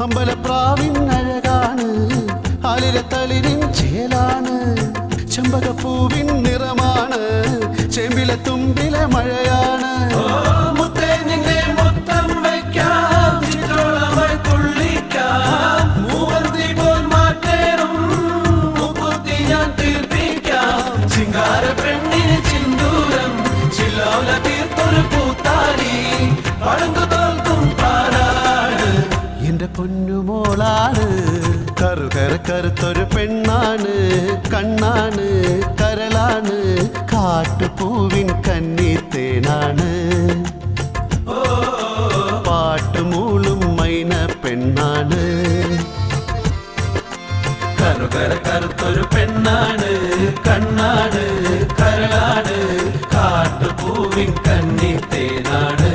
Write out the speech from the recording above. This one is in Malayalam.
അമ്പലപ്രാവിൻ അഴകാണ്, ആലിലത്തളിരിൻ ചേലാണ്, ചെമ്പകപ്പൂവിൻ നിറമാണ്, ചെമ്പിലെ തുമ്പിലെ മഴയാണ്. എന്റെ പൊന്നുമോളാണ്, കറുകര കറുത്തൊരു പെണ്ണാണ്, കണ്ണാണ് കരളാണ്, കാട്ടുപൂവിൻ കന്നിത്തേനാണ്, പാട്ടുമൂളും മൈന പെണ്ണാണ്. കറുകര കറുത്തൊരു പെണ്ണാണ്, കണ്ണാണ് കരളാണ്, കാട്ടുപൂവിൻ കന്നിത്തേനാണ്.